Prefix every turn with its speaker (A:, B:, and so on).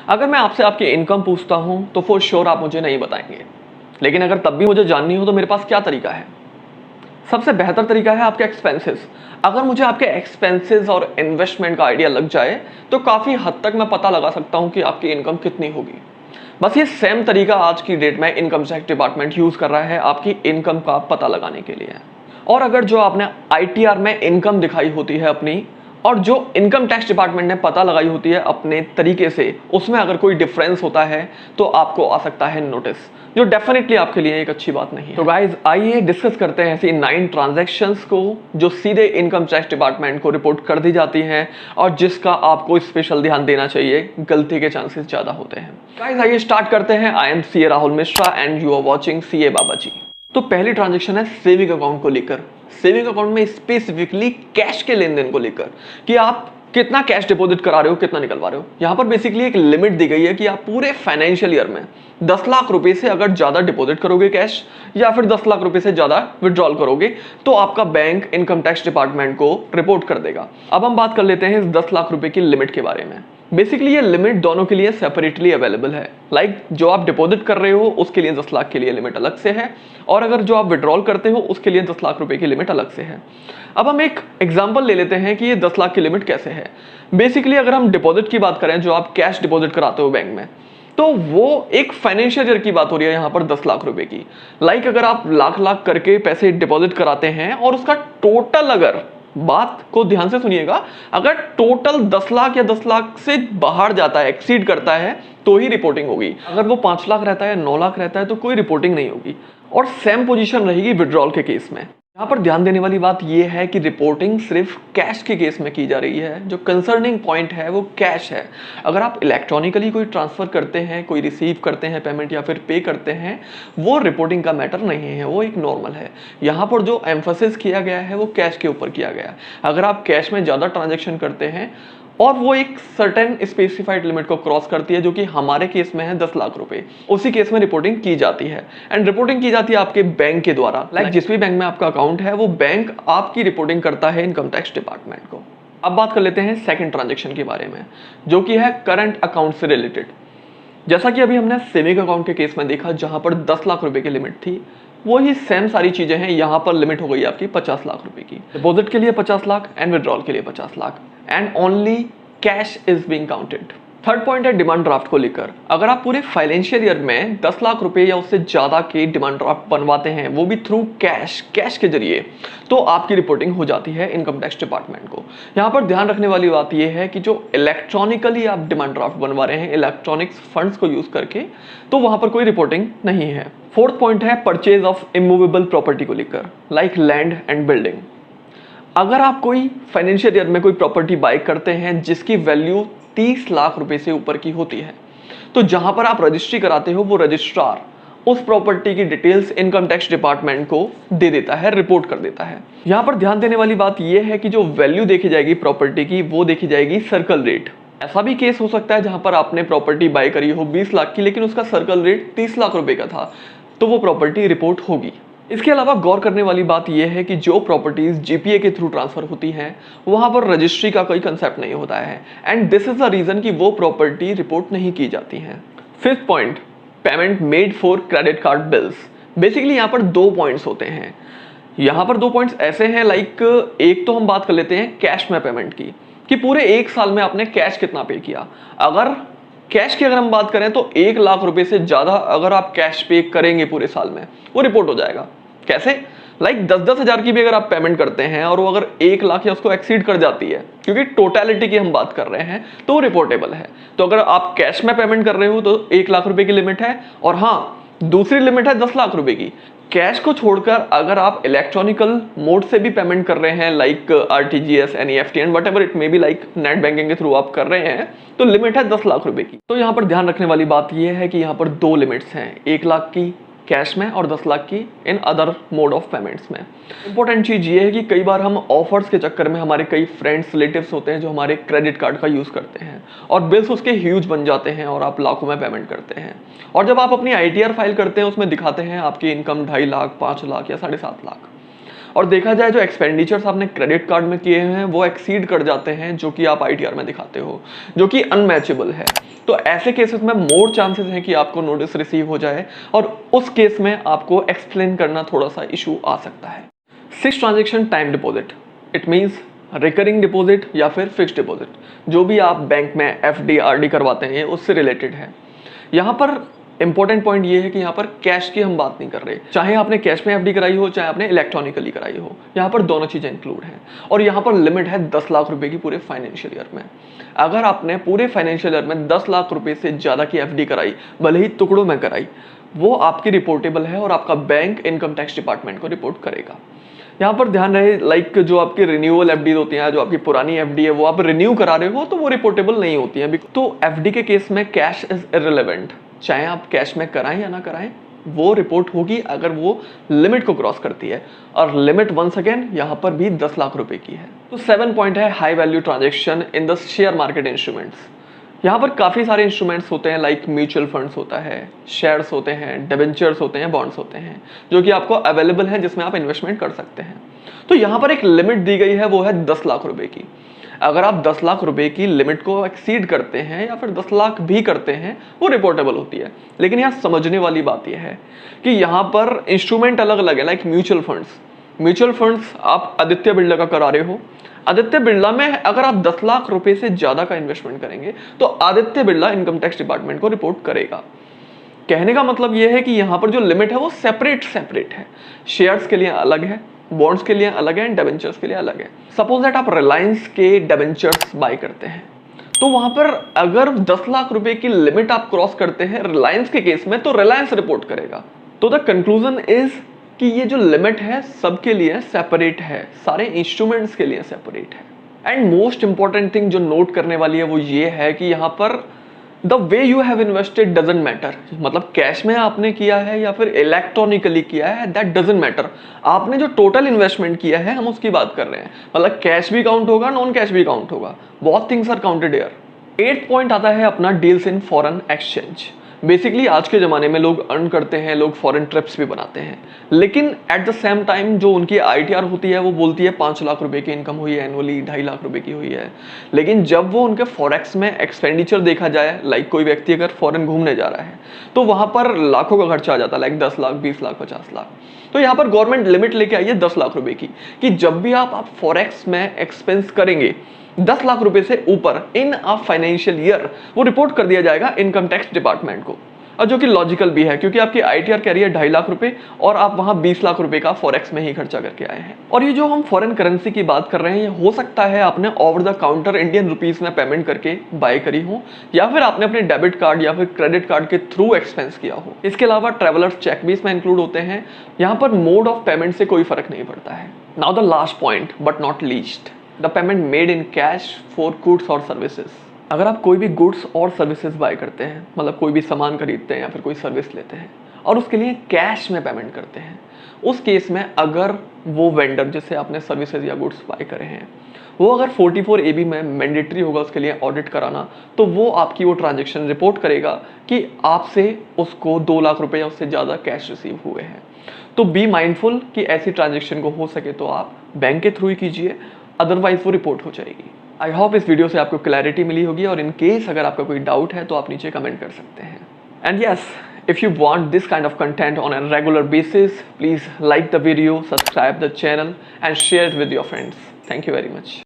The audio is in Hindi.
A: अगर मैं आपसे आपकी इनकम पूछता हूं तो फॉर श्योर आप मुझे नहीं बताएंगे, लेकिन अगर तब भी मुझे जाननी हो तो मेरे पास क्या तरीका है? सबसे बेहतर तरीका है आपके एक्सपेंसेस। अगर मुझे आपके एक्सपेंसेस और इन्वेस्टमेंट का आइडिया लग जाए तो काफ़ी हद तक मैं पता लगा सकता हूं कि आपकी इनकम कितनी होगी। बस ये सेम तरीका आज की डेट में इनकम टैक्स डिपार्टमेंट यूज़ कर रहा है आपकी इनकम का पता लगाने के लिए। और अगर जो आपने आईटीआर में इनकम दिखाई होती है अपनी, और जो इनकम टैक्स डिपार्टमेंट ने पता लगाई होती है अपने तरीके से, उसमें अगर कोई डिफरेंस होता है तो आपको आ सकता है नोटिस, जो डेफिनेटली आपके लिए एक अच्छी बात नहीं है। तो गाइज आइए डिस्कस करते हैं ऐसी 9 ट्रांजैक्शंस को जो सीधे इनकम टैक्स डिपार्टमेंट को रिपोर्ट कर दी जाती हैं और जिसका आपको स्पेशल ध्यान देना चाहिए, गलती के चांसेस ज्यादा होते हैं। गाइज आइए स्टार्ट करते हैं। I am CA Rahul Mishra and you are watching CA Baba ji. तो पहली ट्रांजैक्शन है सेविंग अकाउंट को लेकर। सेविंग अकाउंट में स्पेसिफिकली कैश के लेन देन को लेकर कि आप कितना कैश डिपॉजिट करा रहे हो, कितना निकलवा रहे हो। यहां पर बेसिकली एक लिमिट दी गई है कि आप पूरे फाइनेंशियल ईयर में 10 लाख रुपए से अगर ज्यादा डिपॉजिट करोगे कैश, या फिर 10 लाख रुपए से ज्यादा विड्रॉल करोगे, तो आपका बैंक इनकम टैक्स डिपार्टमेंट को रिपोर्ट कर देगा। अब हम बात कर लेते हैं इस 10 लाख रुपए की लिमिट के बारे में। बेसिकली ये लिमिट दोनों के लिए सेपरेटली अवेलेबल है। लाइक जो आप डिपॉजिट कर रहे हो उसके लिए 10 लाख के लिए लिमिट अलग से है, और अगर जो आप विड्रॉल करते हो उसके लिए 10 लाख रुपए की लिमिट अलग से है। अब हम एक एग्जांपल ले लेते हैं कि ये 10 लाख की लिमिट कैसे है। बेसिकली अगर हम डिपॉजिट की बात करें, जो आप कैश डिपॉजिट कराते हो बैंक में, तो वो एक फाइनेंशियल ईयर की बात हो रही है यहाँ पर 10 लाख रुपए की। लाइक अगर आप लाख लाख करके पैसे डिपॉजिट कराते हैं और उसका टोटल, अगर बात को ध्यान से सुनिएगा, अगर टोटल 10 लाख या 10 लाख से बाहर जाता है, एक्सीड करता है, तो ही रिपोर्टिंग होगी। अगर वो 5 लाख रहता है, 9 लाख रहता है, तो कोई रिपोर्टिंग नहीं होगी। और सेम पोजीशन रहेगी विड्रॉल के केस में। यहाँ पर ध्यान देने वाली बात यह है कि रिपोर्टिंग सिर्फ कैश के केस में की जा रही है। जो कंसर्निंग पॉइंट है वो कैश है। अगर आप इलेक्ट्रॉनिकली कोई ट्रांसफर करते हैं, कोई रिसीव करते हैं पेमेंट या फिर पे करते हैं, वो रिपोर्टिंग का मैटर नहीं है, वो एक नॉर्मल है। यहाँ पर जो एम्फोसिस किया गया है वो कैश के ऊपर किया गया है। अगर आप कैश में ज़्यादा ट्रांजेक्शन करते हैं और वो एक सर्टेन स्पेसिफाइड लिमिट को क्रॉस करती है, जो कि हमारे केस में है 10 लाख रुपए, उसी केस में रिपोर्टिंग की जाती है। एंड रिपोर्टिंग की जाती है आपके बैंक के द्वारा। लाइक जिस भी बैंक में आपका अकाउंट है, वो बैंक आपकी रिपोर्टिंग करता है इनकम टैक्स डिपार्टमेंट को। अब बात कर लेते हैं सेकंड ट्रांजेक्शन के बारे में, जो कि है करंट अकाउंट से रिलेटेड। जैसा कि अभी हमने सेविंग अकाउंट के केस में देखा, जहां पर 10 लाख रुपए की लिमिट थी, वही सेम सारी चीजें हैं। यहां पर लिमिट हो गई आपकी 50 लाख रुपए की। डिपॉजिट के लिए 50 लाख एंड विड्रॉल के लिए 50 lakh, and only cash is being counted. Third point है डिमांड ड्राफ्ट को लेकर। अगर आप पूरे फाइनेंशियल ईयर में 10 लाख रुपए या उससे ज्यादा के डिमांड ड्राफ्ट बनवाते हैं, वो भी थ्रू कैश के जरिए, तो आपकी रिपोर्टिंग हो जाती है इनकम टैक्स डिपार्टमेंट को। यहाँ पर ध्यान रखने वाली बात यह है कि जो इलेक्ट्रॉनिकली आप डिमांड ड्राफ्ट बनवा रहे हैं इलेक्ट्रॉनिक्स फंड्स को यूज करके, तो वहां पर कोई रिपोर्टिंग नहीं है। फोर्थ पॉइंट है परचेज ऑफ इमूवेबल प्रॉपर्टी को लेकर, लाइक लैंड एंड बिल्डिंग। अगर आप कोई फाइनेंशियल ईयर में कोई प्रॉपर्टी बाय करते हैं जिसकी वैल्यू 30 लाख रुपए से ऊपर की होती है, तो जहां पर आप रजिस्ट्री कराते हो, वो रजिस्ट्रार उस प्रॉपर्टी की डिटेल्स इनकम टैक्स डिपार्टमेंट को दे देता है, रिपोर्ट कर देता है। यहां पर ध्यान देने वाली बात यह है कि जो वैल्यू देखी जाएगी प्रॉपर्टी की, वो देखी जाएगी सर्कल रेट। ऐसा भी केस हो सकता है जहां पर आपने प्रॉपर्टी बाय करी हो 20 लाख की, लेकिन उसका सर्कल रेट 30 लाख रुपए का था, तो वो प्रॉपर्टी रिपोर्ट होगी। इसके अलावा गौर करने वाली बात यह है कि जो प्रॉपर्टीज जीपीए के थ्रू ट्रांसफर होती हैं, वहां पर रजिस्ट्री का कोई कंसेप्ट नहीं होता है, and this is the reason कि वो प्रॉपर्टी रिपोर्ट नहीं की जाती हैं। Fifth point, payment made for credit card bills. Basically यहाँ पर 2 पॉइंट्स होते हैं। यहाँ पर 2 पॉइंट्स ऐसे हैं, लाइक एक तो हम बात कर लेते हैं कैश में पेमेंट की, कि पूरे 1 साल में आपने कैश कितना पे किया। अगर कैश की अगर हम बात करें तो 1 लाख रुपए से ज्यादा अगर आप कैश पे करेंगे पूरे साल में, वो रिपोर्ट हो जाएगा। कैसे? लाइक 10-10 हजार की भी अगर आप पेमेंट करते हैं और वो अगर 1 लाख या उसको एक्सीड कर जाती है, क्योंकि टोटलिटी की हम बात कर रहे हैं, तो वो रिपोर्टेबल है। तो अगर आप कैश में पेमेंट कर रहे हो तो 1 लाख रुपए की लिमिट है, और हाँ, दूसरी लिमिट है 10 लाख रुपए की। कैश को छोड़कर अगर आप इलेक्ट्रॉनिकल मोड से भी पेमेंट कर रहे हैं, like RTGS, NEFT and whatever it may be, like net banking के थ्रू आप कर रहे हैं, तो लिमिट है 10 लाख रुपए की। तो यहाँ पर ध्यान रखने वाली बात यह है कि यहाँ पर 2 लिमिट्स हैं, 1 लाख की कैश में और 10 लाख की in other mode of payments में। इंपॉर्टेंट चीज ये है कि कई बार हम ऑफर्स के चक्कर में, हमारे कई फ्रेंड्स रिलेटिव्स होते हैं जो हमारे क्रेडिट कार्ड का यूज करते हैं और बिल्स उसके ह्यूज बन जाते हैं और आप लाखों में पेमेंट करते हैं, और जब आप अपनी आईटीआर फाइल करते हैं उसमें दिखाते हैं आपकी इनकम 2.5 लाख, 5 लाख या 7.5 लाख। और देखा जाए जो एक्सपेंडिचर्स आपने क्रेडिट कार्ड में किए हैं वो एक्सीड कर जाते हैं जो कि आप आईटीआर में दिखाते हो, जो कि अनमैचेबल है। तो ऐसे केसेस में मोर चांसेस हैं कि आपको नोटिस रिसीव हो जाए और उस केस में आपको एक्सप्लेन करना थोड़ा सा इशू आ सकता है। 6 transaction time deposit, it means recurring deposit या फिर फिक्स्ड डिपॉजिट, जो भी आप बैंक में एफडी आरडी करवाते हैं उससे रिलेटेड है। यहाँ पर इंपॉर्टेंट पॉइंट ये है कि यहाँ पर कैश की हम बात नहीं कर रहे, चाहे आपने कैश में एफडी कराई हो चाहे आपने इलेक्ट्रॉनिकली कराई हो, यहाँ पर दोनों चीजें इंक्लूड हैं। और यहाँ पर लिमिट है 10 लाख रुपए की पूरे फाइनेंशियल ईयर में। अगर आपने पूरे फाइनेंशियल ईयर में 10 लाख रुपए से ज्यादा की एफडी कराई, भले ही टुकड़ों में कराई, वो आपकी रिपोर्टेबल है और आपका बैंक इनकम टैक्स डिपार्टमेंट को रिपोर्ट करेगा। यहाँ पर ध्यान रहे, लाइक जो आपकी रिन्यूअल एफडी होती है, जो आपकी पुरानी एफडी है वो आप रिन्यू करा रहे हो तो वो रिपोर्टेबल नहीं होती है। तो एफडी के केस में कैश इज इररिलेवेंट, चाहे आप कैश में कराएं या ना कराएं, वो रिपोर्ट होगी अगर वो लिमिट को क्रॉस करती है। और लिमिट वंस अगेन यहाँ पर भी 10 लाख रुपए की है। तो 7 पॉइंट है high value transaction in the share market instruments. यहाँ पर काफ़ी सारे इंस्ट्रूमेंट्स होते हैं, लाइक म्यूचुअल फंड्स होता है, शेयर्स होते हैं, डिबेंचर्स होते हैं, बॉन्ड्स होते हैं, जो कि आपको अवेलेबल हैं, जिसमें आप इन्वेस्टमेंट कर सकते हैं। तो यहाँ पर एक लिमिट दी गई है, वो है 10 लाख रुपए की। अगर आप 10 लाख रुपए की लिमिट को एक्सीड करते हैं या फिर 10 लाख भी करते हैं, वो रिपोर्टेबल होती है। लेकिन यहाँ समझने वाली बात यह है कि यहाँ पर इंस्ट्रूमेंट अलग अलग है, लाइक म्यूचुअल फंड्स आप आदित्य बिरला का करा रहे हो, आदित्य बिरला में अगर आप 10 लाख रुपए से ज्यादा का इन्वेस्टमेंट करेंगे तो Aditya Birla income tax department को रिपोर्ट करेगा। कहने का मतलब यह है कि यहाँ पर जो लिमिट है वो सेपरेट है। शेयर्स के लिए अलग है, बॉन्ड्स के लिए अलग है, डिबेंचर्स के लिए अलग है। सपोज दैट आप रिलायंस के डिबेंचर्स बाय करते हैं, तो वहां पर अगर 10 लाख रुपए की लिमिट आप क्रॉस करते हैं रिलायंस के केस में, तो रिलायंस रिपोर्ट करेगा। तो द कंक्लूजन इज कि ये जो लिमिट है सबके लिए सेपरेट है, सारे इंस्ट्रूमेंट्स के लिए सेपरेट है। एंड मोस्ट इंपॉर्टेंट थिंग जो नोट करने वाली है वो ये है कि यहाँ पर the way you have invested doesn't matter, मतलब कैश में आपने किया है या फिर इलेक्ट्रॉनिकली किया है, दैट डजंट मैटर। आपने जो टोटल इन्वेस्टमेंट किया है हम उसकी बात कर रहे हैं, मतलब कैश भी काउंट होगा, नॉन कैश भी काउंट होगा, बहुत things are counted here. 8 point आता है अपना deals in foreign exchange. Basically आज के ज़माने में लोग अर्न करते हैं, लोग फॉरेन ट्रिप्स भी बनाते हैं, लेकिन एट द सेम टाइम जो उनकी आईटीआर होती है वो बोलती है 5 लाख रुपए की इनकम हुई है एनुअली, 2.5 लाख रुपए की हुई है। लेकिन जब वो उनके फॉरेक्स में एक्सपेंडिचर देखा जाए, लाइक कोई व्यक्ति अगर फॉरेन घूमने जा रहा है तो वहाँ पर लाखों का खर्चा आ जाता है, लाइक 10 लाख, 20 लाख, 50 लाख। तो यहाँ पर गवर्नमेंट लिमिट लेके आई है 10 लाख रुपए की, कि जब भी आप फॉरेक्स में एक्सपेंस करेंगे 10 लाख रुपए से ऊपर इन अ फाइनेंशियल ईयर, वो रिपोर्ट कर दिया जाएगा इनकम टैक्स डिपार्टमेंट को। और जो कि लॉजिकल भी है, क्योंकि आपकी आईटीआर कह रही है 2.5 लाख रुपए और आप वहां 20 लाख रुपए का फॉरेक्स में ही खर्चा करके आए हैं। और ये जो हम फॉरेन करेंसी की बात कर रहे हैं, ये हो सकता है आपने over the counter Indian rupees में पेमेंट करके बाय करी हो, या फिर आपने अपने डेबिट कार्ड या फिर क्रेडिट कार्ड के थ्रू एक्सपेंस किया हो। इसके अलावा ट्रेवलर्स चेक भी इसमें इंक्लूड होते हैं। यहाँ पर मोड ऑफ पेमेंट से कोई फर्क नहीं पड़ता है। Now the last point but not least, the payment made in cash for goods और सर्विसेज। अगर आप कोई भी गुड्स और सर्विसेज बाय करते हैं, मतलब कोई भी सामान खरीदते हैं या फिर कोई सर्विस लेते हैं और उसके लिए कैश में पेमेंट करते हैं, उस केस में अगर वो वेंडर जिससे आपने सर्विसेज या गुड्स बाय करे हैं वो अगर 44AB में मैंडेटरी होगा उसके लिए ऑडिट कराना, तो वो आपकी वो ट्रांजेक्शन रिपोर्ट करेगा कि आपसे उसको 2 लाख रुपए या उससे ज़्यादा कैश रिसीव हुए हैं। तो बी माइंडफुल कि ऐसी ट्रांजेक्शन को हो सके तो आप बैंक के थ्रू ही कीजिए, अदरवाइज वो रिपोर्ट हो जाएगी। आई होप इस वीडियो से आपको क्लैरिटी मिली होगी, और इन केस अगर आपका कोई डाउट है तो आप नीचे कमेंट कर सकते हैं। And yes, if you want this kind of content on a regular basis, please like the video, subscribe the channel and share it with your friends. Thank you very much.